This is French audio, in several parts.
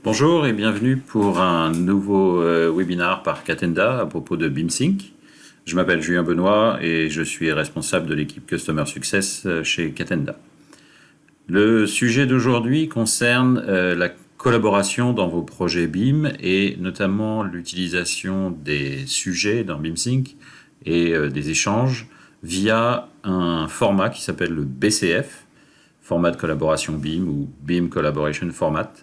Bonjour et bienvenue pour un nouveau webinaire par Catenda à propos de BeamSync. Je m'appelle Julien Benoît et je suis responsable de l'équipe Customer Success chez Catenda. Le sujet d'aujourd'hui concerne la collaboration dans vos projets BIM et notamment l'utilisation des sujets dans BeamSync et des échanges via un format qui s'appelle le BCF, format de collaboration BIM ou BIM Collaboration Format,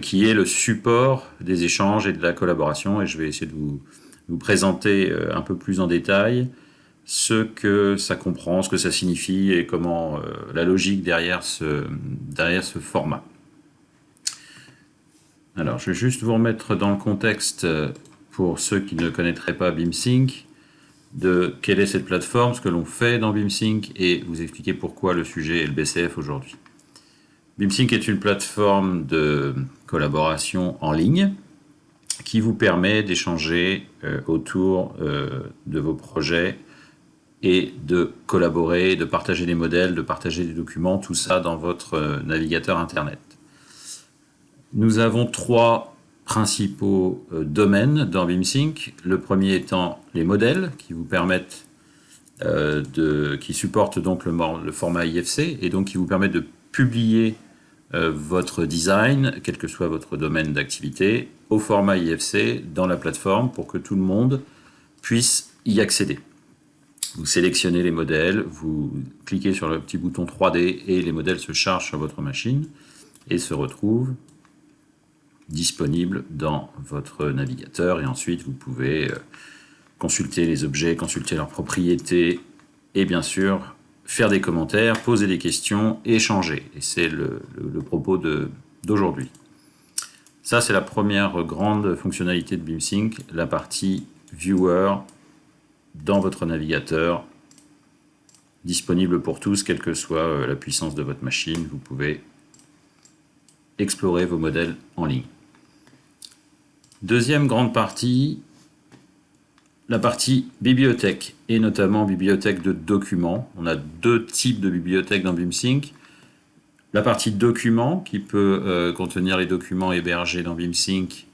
qui est le support des échanges et de la collaboration. Et je vais essayer de vous présenter un peu plus en détail ce que ça comprend, ce que ça signifie et comment la logique derrière ce format. Alors, je vais juste vous remettre dans le contexte, pour ceux qui ne connaîtraient pas BeamSync, de quelle est cette plateforme, ce que l'on fait dans BeamSync et vous expliquer pourquoi le sujet est le BCF aujourd'hui. BeamSync est une plateforme de collaboration en ligne qui vous permet d'échanger autour de vos projets et de collaborer, de partager des modèles, de partager des documents, tout ça dans votre navigateur Internet. Nous avons trois principaux domaines dans BeamSync. Le premier étant les modèles qui vous permettent qui supportent donc le format IFC et donc qui vous permettent de publier votre design, quel que soit votre domaine d'activité, au format IFC dans la plateforme pour que tout le monde puisse y accéder. Vous sélectionnez les modèles, vous cliquez sur le petit bouton 3D et les modèles se chargent sur votre machine et se retrouvent disponibles dans votre navigateur. Et ensuite, vous pouvez consulter les objets, consulter leurs propriétés et bien sûr faire des commentaires, poser des questions, échanger. Et c'est le propos d'aujourd'hui. Ça, c'est la première grande fonctionnalité de BeamSync, la partie Viewer dans votre navigateur, disponible pour tous, quelle que soit la puissance de votre machine. Vous pouvez explorer vos modèles en ligne. Deuxième grande partie, la partie bibliothèque, et notamment bibliothèque de documents. On a deux types de bibliothèques dans BeamSync. La partie documents, qui peut contenir les documents hébergés dans BeamSync,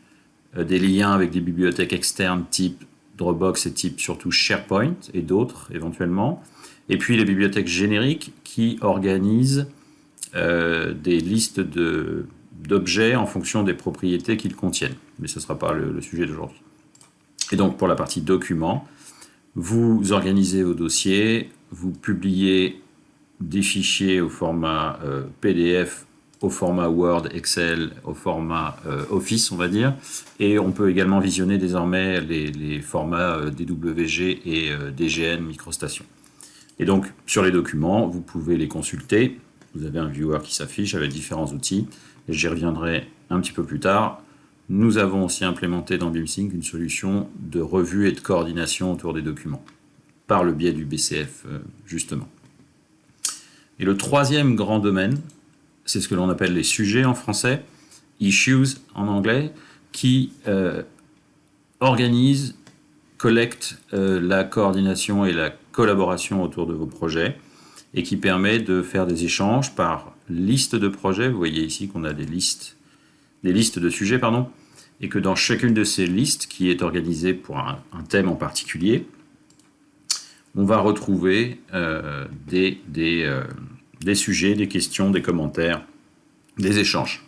des liens avec des bibliothèques externes type Dropbox et type surtout SharePoint et d'autres éventuellement. Et puis les bibliothèques génériques qui organisent des listes d'objets en fonction des propriétés qu'ils contiennent. Mais ce ne sera pas le sujet d'aujourd'hui. Et donc pour la partie documents, vous organisez vos dossiers, vous publiez des fichiers au format PDF, au format Word, Excel, au format Office, on va dire, et on peut également visionner désormais les formats DWG et DGN MicroStation. Et donc sur les documents, vous pouvez les consulter, vous avez un viewer qui s'affiche avec différents outils, et j'y reviendrai un petit peu plus tard. Nous avons aussi implémenté dans BeamSync une solution de revue et de coordination autour des documents, par le biais du BCF justement. Et le troisième grand domaine, c'est ce que l'on appelle les sujets en français, issues en anglais, qui organisent, collectent la coordination et la collaboration autour de vos projets et qui permet de faire des échanges par liste de projets. Vous voyez ici qu'on a des listes de sujets, pardon, et que dans chacune de ces listes, qui est organisée pour un thème en particulier, on va retrouver des sujets, des questions, des commentaires, des échanges.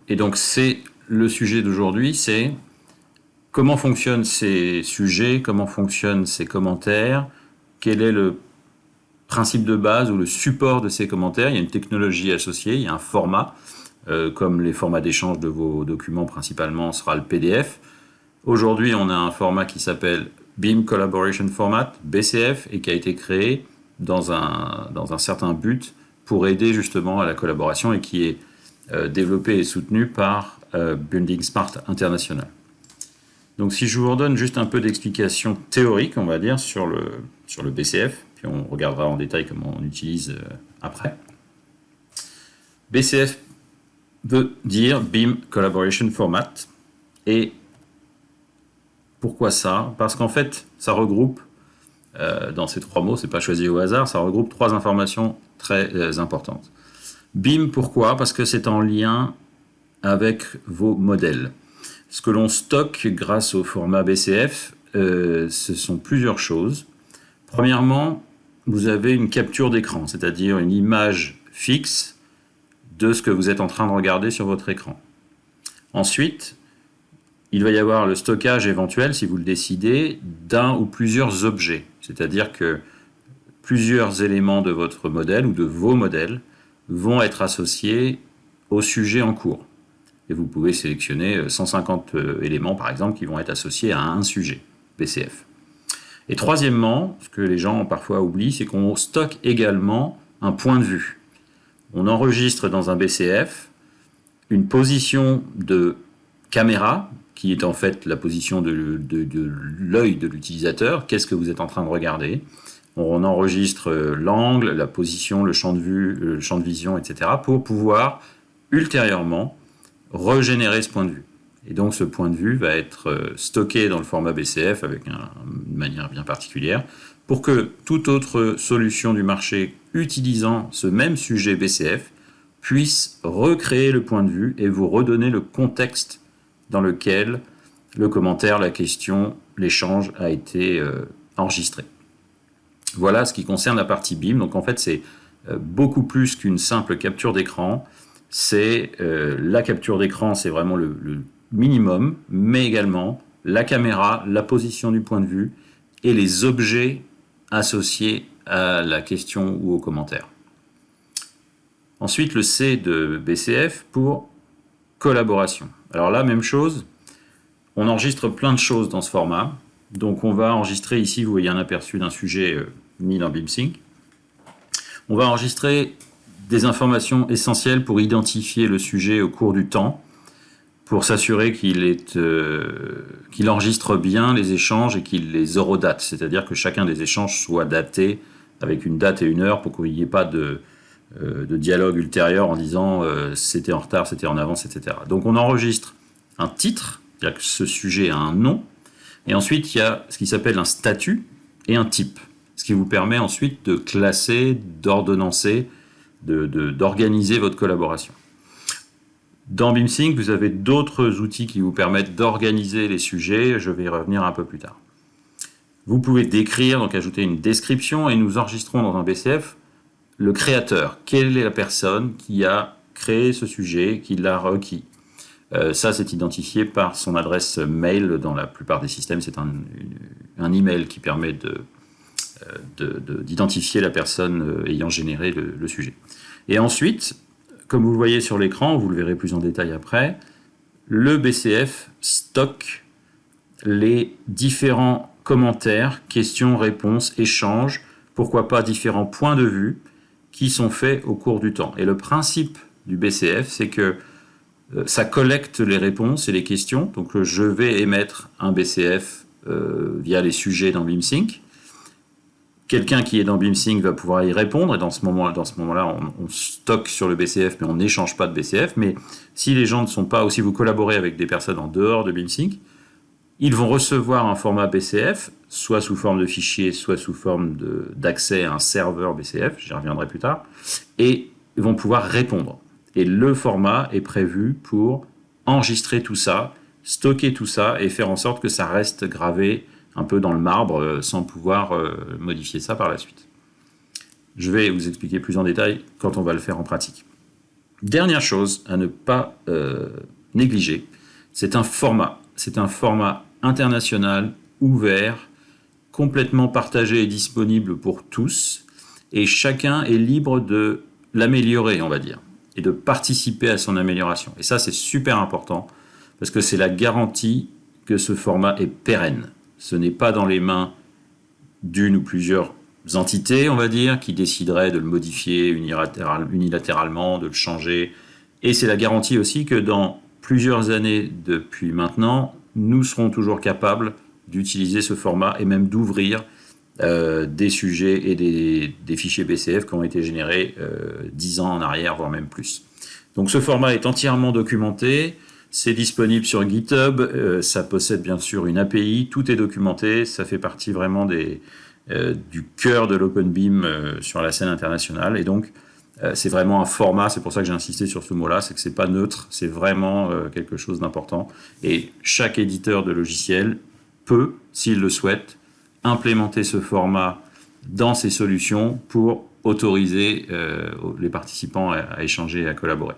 Et donc c'est le sujet d'aujourd'hui, c'est comment fonctionnent ces sujets, comment fonctionnent ces commentaires, quel est le principe de base ou le support de ces commentaires. Il y a une technologie associée, il y a un format, comme les formats d'échange de vos documents principalement sera le PDF. Aujourd'hui, on a un format qui s'appelle BIM Collaboration Format, BCF, et qui a été créé dans un certain but pour aider justement à la collaboration et qui est développé et soutenu par Building Smart International. Donc si je vous redonne juste un peu d'explication théorique, on va dire, sur le BCF, puis on regardera en détail comment on utilise après. BCF veut dire BIM Collaboration Format, et pourquoi ça? Parce qu'en fait, ça regroupe, dans ces trois mots, c'est pas choisi au hasard, ça regroupe trois informations très importantes. BIM, pourquoi? Parce que c'est en lien avec vos modèles. Ce que l'on stocke grâce au format BCF, ce sont plusieurs choses. Premièrement, vous avez une capture d'écran, c'est-à-dire une image fixe de ce que vous êtes en train de regarder sur votre écran. Ensuite, il va y avoir le stockage éventuel, si vous le décidez, d'un ou plusieurs objets. C'est-à-dire que plusieurs éléments de votre modèle ou de vos modèles vont être associés au sujet en cours. Et vous pouvez sélectionner 150 éléments, par exemple, qui vont être associés à un sujet BCF. Et troisièmement, ce que les gens parfois oublient, c'est qu'on stocke également un point de vue. On enregistre dans un BCF une position de caméra, qui est en fait la position de l'œil de l'utilisateur. Qu'est-ce que vous êtes en train de regarder? On enregistre l'angle, la position, le champ de vue, le champ de vision, etc. pour pouvoir ultérieurement régénérer ce point de vue. Et donc ce point de vue va être stocké dans le format BCF avec une manière bien particulière pour que toute autre solution du marché utilisant ce même sujet BCF puisse recréer le point de vue et vous redonner le contexte dans lequel le commentaire, la question, l'échange a été enregistré. Voilà ce qui concerne la partie BIM. Donc en fait c'est beaucoup plus qu'une simple capture d'écran. C'est la capture d'écran, c'est vraiment le minimum, mais également la caméra, la position du point de vue et les objets associés à la question ou au commentaire. Ensuite, le C de BCF pour collaboration. Alors là, même chose, on enregistre plein de choses dans ce format. Donc on va enregistrer ici, vous voyez un aperçu d'un sujet mis dans BIMsync. On va enregistrer des informations essentielles pour identifier le sujet au cours du temps, pour s'assurer qu'il enregistre bien les échanges et qu'il les horodate, c'est-à-dire que chacun des échanges soit daté avec une date et une heure pour qu'il n'y ait pas de dialogue ultérieur en disant c'était en retard, c'était en avance, etc. Donc on enregistre un titre, c'est-à-dire que ce sujet a un nom, et ensuite il y a ce qui s'appelle un statut et un type, ce qui vous permet ensuite de classer, d'ordonnancer, d'organiser votre collaboration. Dans BIMsync, vous avez d'autres outils qui vous permettent d'organiser les sujets, je vais y revenir un peu plus tard. Vous pouvez décrire, donc ajouter une description, et nous enregistrons dans un BCF le créateur. Quelle est la personne qui a créé ce sujet, qui l'a requis? Ça, c'est identifié par son adresse mail. Dans la plupart des systèmes, c'est un email qui permet d'identifier la personne ayant généré le sujet. Et ensuite, comme vous le voyez sur l'écran, vous le verrez plus en détail après, le BCF stocke les différents commentaires, questions, réponses, échanges, pourquoi pas différents points de vue qui sont faits au cours du temps. Et le principe du BCF, c'est que ça collecte les réponses et les questions. Donc je vais émettre un BCF via les sujets dans BIMsync. Quelqu'un qui est dans BIMsync va pouvoir y répondre, et dans ce moment-là, on stocke sur le BCF, mais on n'échange pas de BCF. Mais si les gens ne sont pas, ou si vous collaborez avec des personnes en dehors de BIMsync, ils vont recevoir un format BCF, soit sous forme de fichier, soit sous forme d'accès à un serveur BCF, j'y reviendrai plus tard, et ils vont pouvoir répondre. Et le format est prévu pour enregistrer tout ça, stocker tout ça, et faire en sorte que ça reste gravé un peu dans le marbre, sans pouvoir modifier ça par la suite. Je vais vous expliquer plus en détail quand on va le faire en pratique. Dernière chose à ne pas négliger, c'est un format. C'est un format international, ouvert, complètement partagé et disponible pour tous, et chacun est libre de l'améliorer, on va dire, et de participer à son amélioration. Et ça, c'est super important, parce que c'est la garantie que ce format est pérenne. Ce n'est pas dans les mains d'une ou plusieurs entités, on va dire, qui décideraient de le modifier unilatéralement, de le changer. Et c'est la garantie aussi que dans plusieurs années depuis maintenant, nous serons toujours capables d'utiliser ce format et même d'ouvrir des sujets et des fichiers BCF qui ont été générés 10 ans en arrière, voire même plus. Donc ce format est entièrement documenté. C'est disponible sur GitHub, ça possède bien sûr une API, tout est documenté, ça fait partie vraiment du cœur de l'OpenBIM sur la scène internationale. Et donc, C'est vraiment un format, c'est pour ça que j'ai insisté sur ce mot-là, c'est que c'est pas neutre, c'est vraiment quelque chose d'important. Et chaque éditeur de logiciel peut, s'il le souhaite, implémenter ce format dans ses solutions pour autoriser les participants à échanger et à collaborer.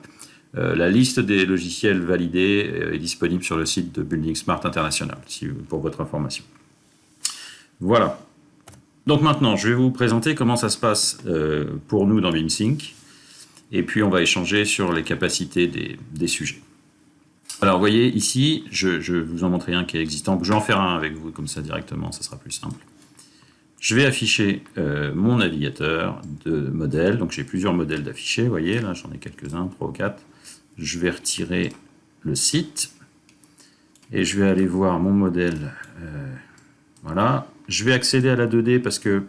La liste des logiciels validés est disponible sur le site de Building Smart International, pour votre information. Voilà. Donc maintenant, je vais vous présenter comment ça se passe pour nous dans BIMsync, et puis on va échanger sur les capacités des sujets. Alors vous voyez ici, je vais vous en montrer un qui est existant, je vais en faire un avec vous comme ça directement, ça sera plus simple. Je vais afficher mon navigateur de modèles, donc j'ai plusieurs modèles d'afficher, vous voyez, là j'en ai quelques-uns, 3 ou 4. Je vais retirer le site, et je vais aller voir mon modèle, voilà. Je vais accéder à la 2D parce que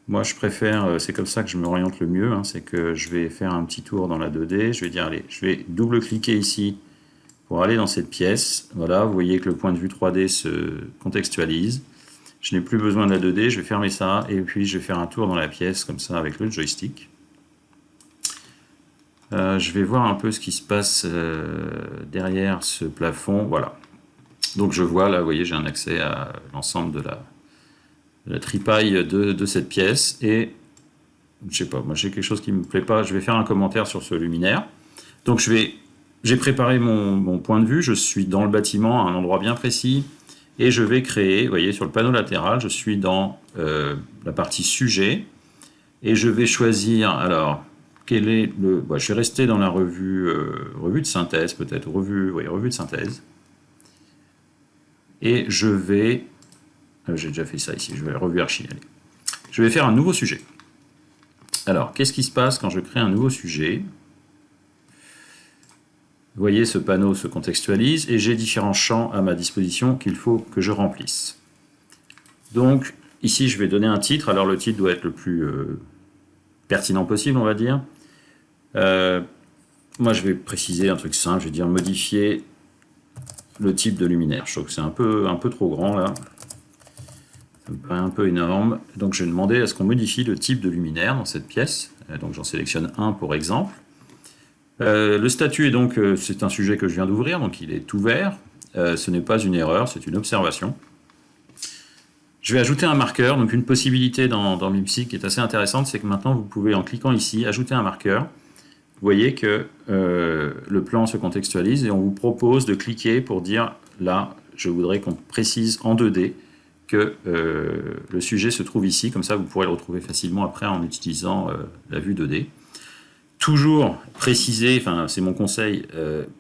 moi je préfère, c'est comme ça que je m'oriente le mieux, hein, c'est que je vais faire un petit tour dans la 2D, je vais dire allez, je vais double-cliquer ici pour aller dans cette pièce, voilà, vous voyez que le point de vue 3D se contextualise, je n'ai plus besoin de la 2D, je vais fermer ça, et puis je vais faire un tour dans la pièce comme ça avec le joystick. Je vais voir un peu ce qui se passe derrière ce plafond, voilà. Donc je vois là, vous voyez, j'ai un accès à l'ensemble de la tripaille de cette pièce, et je sais pas, moi j'ai quelque chose qui me plaît pas, je vais faire un commentaire sur ce luminaire. Donc j'ai préparé mon point de vue, je suis dans le bâtiment à un endroit bien précis, et je vais créer, vous voyez sur le panneau latéral, je suis dans la partie sujet, et je vais choisir, alors, quel est le... Bah, je vais rester dans la revue de synthèse peut-être, revue de synthèse, et je vais... j'ai déjà fait ça ici, je vais la revue archi. Allez. Je vais faire un nouveau sujet. Alors, qu'est-ce qui se passe quand je crée un nouveau sujet? Vous voyez, ce panneau se contextualise et j'ai différents champs à ma disposition qu'il faut que je remplisse. Donc, ici, je vais donner un titre. Alors, le titre doit être le plus pertinent possible, on va dire. Moi, je vais préciser un truc simple. Je vais dire modifier le type de luminaire. Je trouve que c'est un peu trop grand, là. Ça me paraît un peu énorme. Donc, je vais demander à ce qu'on modifie le type de luminaire dans cette pièce. Donc, j'en sélectionne un pour exemple. Le statut est donc, c'est un sujet que je viens d'ouvrir, donc il est ouvert. Ce n'est pas une erreur, c'est une observation. Je vais ajouter un marqueur, donc une possibilité dans BIMsync qui est assez intéressante, c'est que maintenant vous pouvez, en cliquant ici, ajouter un marqueur. Vous voyez que le plan se contextualise et on vous propose de cliquer pour dire, là, je voudrais qu'on précise en 2D que le sujet se trouve ici, comme ça vous pourrez le retrouver facilement après en utilisant la vue 2D. Toujours préciser, enfin c'est mon conseil,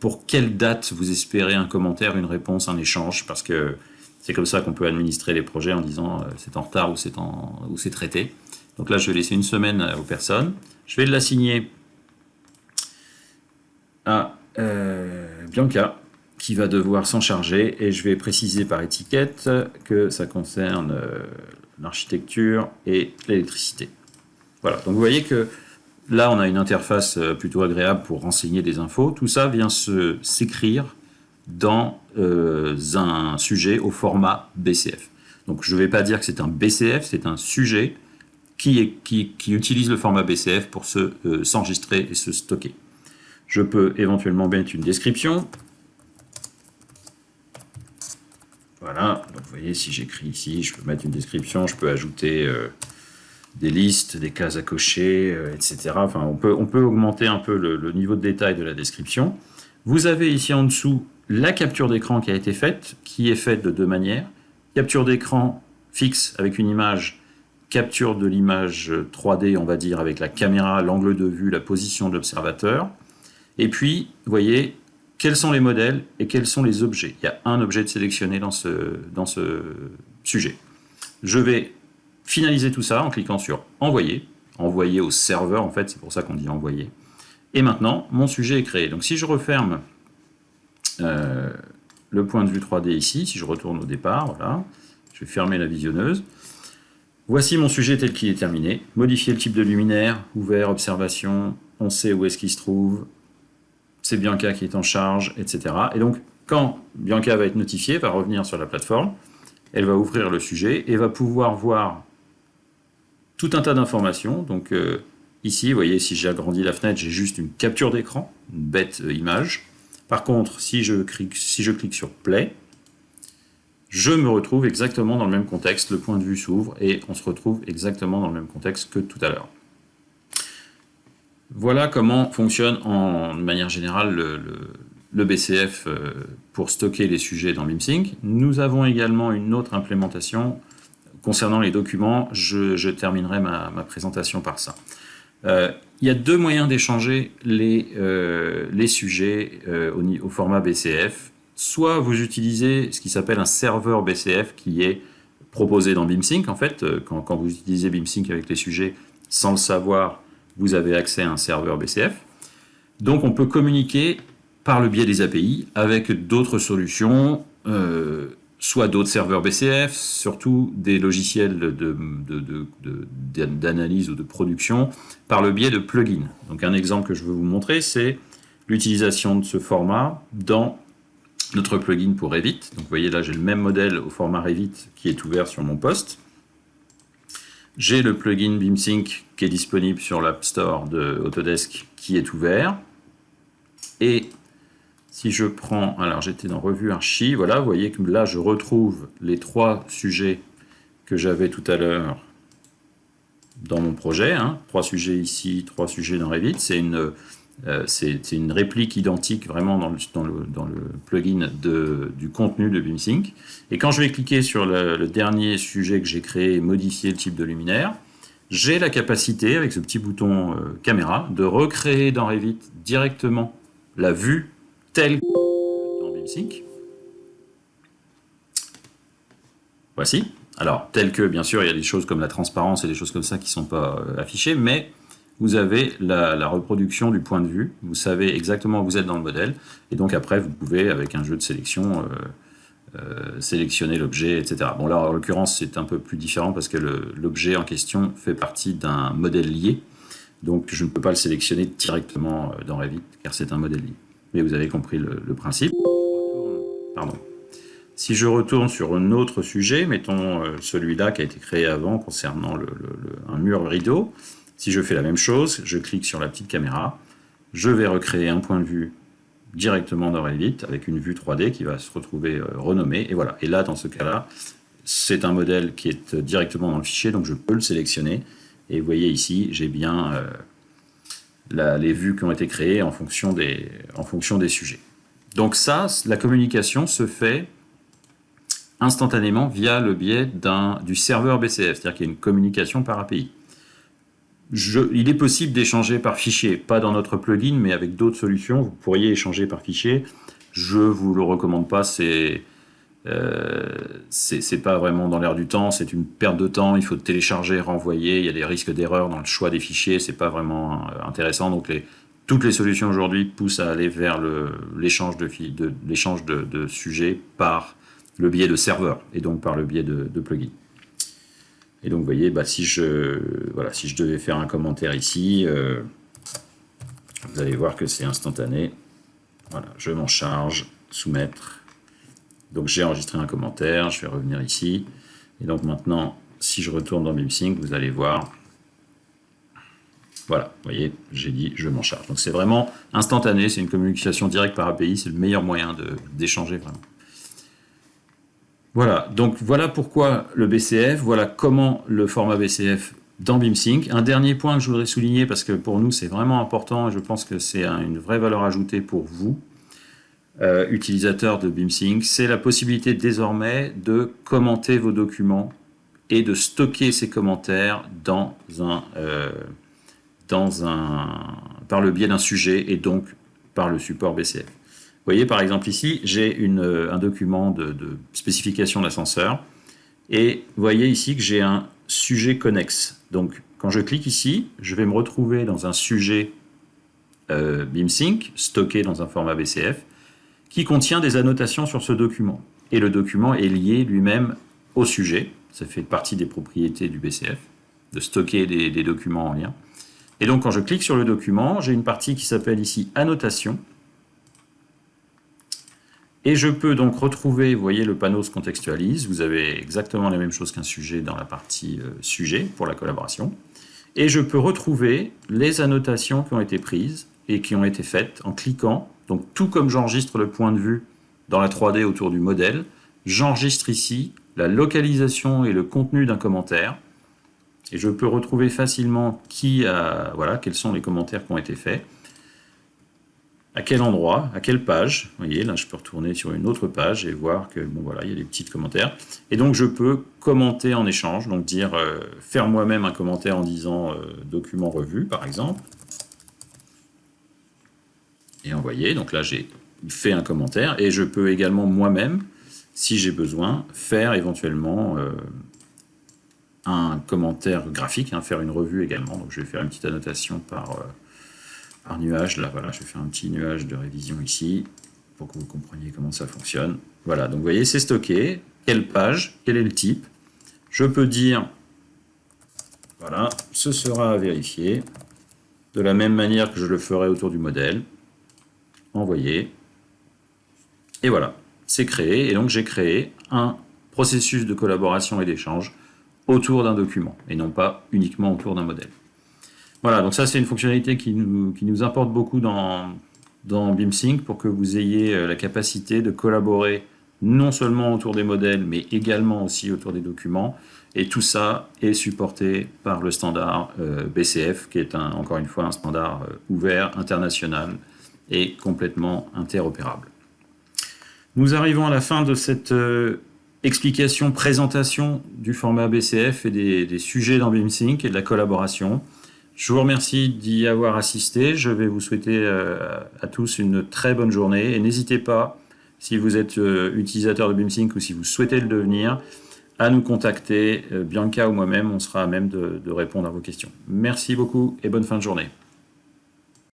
pour quelle date vous espérez un commentaire, une réponse, un échange, parce que c'est comme ça qu'on peut administrer les projets en disant c'est en retard ou c'est traité. Donc là je vais laisser une semaine aux personnes. Je vais l'assigner à Bianca, qui va devoir s'en charger, et je vais préciser par étiquette que ça concerne l'architecture et l'électricité. Voilà, donc vous voyez que là, on a une interface plutôt agréable pour renseigner des infos. Tout ça vient s'écrire dans un sujet au format BCF. Donc, je ne vais pas dire que c'est un BCF, c'est un sujet qui utilise le format BCF pour s'enregistrer et se stocker. Je peux éventuellement mettre une description. Voilà, donc vous voyez, si j'écris ici, je peux mettre une description, je peux ajouter... des listes, des cases à cocher, etc. Enfin, on peut augmenter un peu le niveau de détail de la description. Vous avez ici en dessous la capture d'écran qui a été faite, qui est faite de deux manières. Capture d'écran fixe avec une image, capture de l'image 3D, on va dire, avec la caméra, l'angle de vue, la position de l'observateur. Et puis, vous voyez, quels sont les modèles et quels sont les objets. Il y a un objet de sélectionner dans ce sujet. Je vais finaliser tout ça en cliquant sur envoyer, envoyer au serveur en fait, c'est pour ça qu'on dit envoyer. Et maintenant, mon sujet est créé. Donc si je referme le point de vue 3D ici, si je retourne au départ, voilà, je vais fermer la visionneuse. Voici mon sujet tel qu'il est terminé. Modifier le type de luminaire, ouvert, observation, on sait où est-ce qu'il se trouve, c'est Bianca qui est en charge, etc. Et donc, quand Bianca va être notifiée, va revenir sur la plateforme, elle va ouvrir le sujet et va pouvoir voir tout un tas d'informations. Donc ici, vous voyez, si j'agrandis la fenêtre, j'ai juste une capture d'écran, une bête image. Par contre, si je clique sur Play, je me retrouve exactement dans le même contexte, le point de vue s'ouvre et on se retrouve exactement dans le même contexte que tout à l'heure. Voilà comment fonctionne de manière générale le BCF pour stocker les sujets dans BeamSync. Nous avons également une autre implémentation concernant les documents. Je terminerai ma présentation par ça. Il y a deux moyens d'échanger les sujets au format BCF. Soit vous utilisez ce qui s'appelle un serveur BCF qui est proposé dans BeamSync. En fait, quand vous utilisez BeamSync avec les sujets, sans le savoir, vous avez accès à un serveur BCF. Donc on peut communiquer par le biais des API avec d'autres solutions, soit d'autres serveurs BCF, surtout des logiciels d'analyse ou de production, par le biais de plugins. Donc un exemple que je veux vous montrer, c'est l'utilisation de ce format dans notre plugin pour Revit. Donc vous voyez là, j'ai le même modèle au format Revit qui est ouvert sur mon poste. J'ai le plugin BeamSync qui est disponible sur l'App Store de Autodesk qui est ouvert. Et si je prends, alors j'étais dans Revue Archi, voilà, vous voyez que là je retrouve les trois sujets que j'avais tout à l'heure dans mon projet. Hein. 3 sujets ici, 3 sujets dans Revit. C'est une réplique identique vraiment dans le plugin du contenu de BeamSync. Et quand je vais cliquer sur le dernier sujet que j'ai créé, modifier le type de luminaire, j'ai la capacité, avec ce petit bouton caméra, de recréer dans Revit directement la vue telle que dans BeamSync. Voici. Alors, tel que, bien sûr, il y a des choses comme la transparence et des choses comme ça qui ne sont pas affichées, mais vous avez la reproduction du point de vue, vous savez exactement où vous êtes dans le modèle, et donc après, vous pouvez, avec un jeu de sélection, sélectionner l'objet, etc. Bon, là, en l'occurrence, c'est un peu plus différent parce que l'objet en question fait partie d'un modèle lié, donc je ne peux pas le sélectionner directement dans Revit, car c'est un modèle lié. Mais vous avez compris le principe. Pardon. Si je retourne sur un autre sujet, mettons celui-là qui a été créé avant concernant un mur rideau, si je fais la même chose, je clique sur la petite caméra, je vais recréer un point de vue directement dans Revit avec une vue 3D qui va se retrouver renommée, et voilà. Et là, dans ce cas-là, c'est un modèle qui est directement dans le fichier, donc je peux le sélectionner, et vous voyez ici, j'ai bien les vues qui ont été créées en fonction des sujets. Donc ça, la communication se fait instantanément via le biais du serveur BCF, c'est-à-dire qu'il y a une communication par API. Il est possible d'échanger par fichier, pas dans notre plugin, mais avec d'autres solutions, vous pourriez échanger par fichier. Je ne vous le recommande pas, c'est pas vraiment dans l'air du temps, c'est une perte de temps, il faut télécharger, renvoyer, il y a des risques d'erreur dans le choix des fichiers, c'est pas vraiment intéressant. Donc toutes les solutions aujourd'hui poussent à aller vers l'échange de sujets par le biais de serveurs, et donc par le biais de plugins. Et donc, vous voyez, si je devais faire un commentaire ici, vous allez voir que c'est instantané. Voilà, je m'en charge, soumettre. Donc, j'ai enregistré un commentaire, je vais revenir ici. Et donc, maintenant, si je retourne dans BeamSync, vous allez voir. Voilà, vous voyez, j'ai dit je m'en charge. Donc, c'est vraiment instantané, c'est une communication directe par API, c'est le meilleur moyen d'échanger vraiment. Voilà, donc voilà pourquoi le BCF, voilà comment le format BCF dans BeamSync. Un dernier point que je voudrais souligner, parce que pour nous c'est vraiment important, et je pense que c'est une vraie valeur ajoutée pour vous, utilisateurs de BeamSync, c'est la possibilité désormais de commenter vos documents et de stocker ces commentaires par le biais d'un sujet et donc par le support BCF. Vous voyez, par exemple, ici, j'ai un document de spécification d'ascenseur. Et vous voyez ici que j'ai un sujet connexe. Donc, quand je clique ici, je vais me retrouver dans un sujet BeamSync, stocké dans un format BCF, qui contient des annotations sur ce document. Et le document est lié lui-même au sujet. Ça fait partie des propriétés du BCF, de stocker des documents en lien. Et donc, quand je clique sur le document, j'ai une partie qui s'appelle ici « Annotation ». Et je peux donc retrouver, vous voyez, le panneau se contextualise. Vous avez exactement la même chose qu'un sujet dans la partie sujet pour la collaboration. Et je peux retrouver les annotations qui ont été prises et qui ont été faites en cliquant. Donc tout comme j'enregistre le point de vue dans la 3D autour du modèle, j'enregistre ici la localisation et le contenu d'un commentaire. Et je peux retrouver facilement voilà, quels sont les commentaires qui ont été faits, à quel endroit, à quelle page. Vous voyez, là je peux retourner sur une autre page et voir que bon voilà, il y a des petits commentaires. Et donc je peux commenter en échange, donc dire faire moi-même un commentaire en disant document revu par exemple. Et envoyer. Donc là j'ai fait un commentaire et je peux également moi-même, si j'ai besoin, faire éventuellement un commentaire graphique, faire une revue également. Donc je vais faire une petite annotation par nuage. Là, voilà, je vais faire un petit nuage de révision ici pour que vous compreniez comment ça fonctionne. Voilà, donc vous voyez, c'est stocké. Quelle page, quel est le type. Je peux dire, voilà, ce sera à vérifier. De la même manière que je le ferai autour du modèle. Envoyer. Et voilà, c'est créé. Et donc j'ai créé un processus de collaboration et d'échange autour d'un document, et non pas uniquement autour d'un modèle. Voilà, donc ça c'est une fonctionnalité qui nous importe beaucoup dans BeamSync pour que vous ayez la capacité de collaborer non seulement autour des modèles, mais également aussi autour des documents. Et tout ça est supporté par le standard BCF, qui est encore une fois un standard ouvert, international et complètement interopérable. Nous arrivons à la fin de cette explication, présentation du format BCF et des sujets dans BeamSync et de la collaboration. Je vous remercie d'y avoir assisté. Je vais vous souhaiter à tous une très bonne journée. Et n'hésitez pas, si vous êtes utilisateur de BeamSync ou si vous souhaitez le devenir, à nous contacter. Bianca ou moi-même, on sera à même de répondre à vos questions. Merci beaucoup et bonne fin de journée.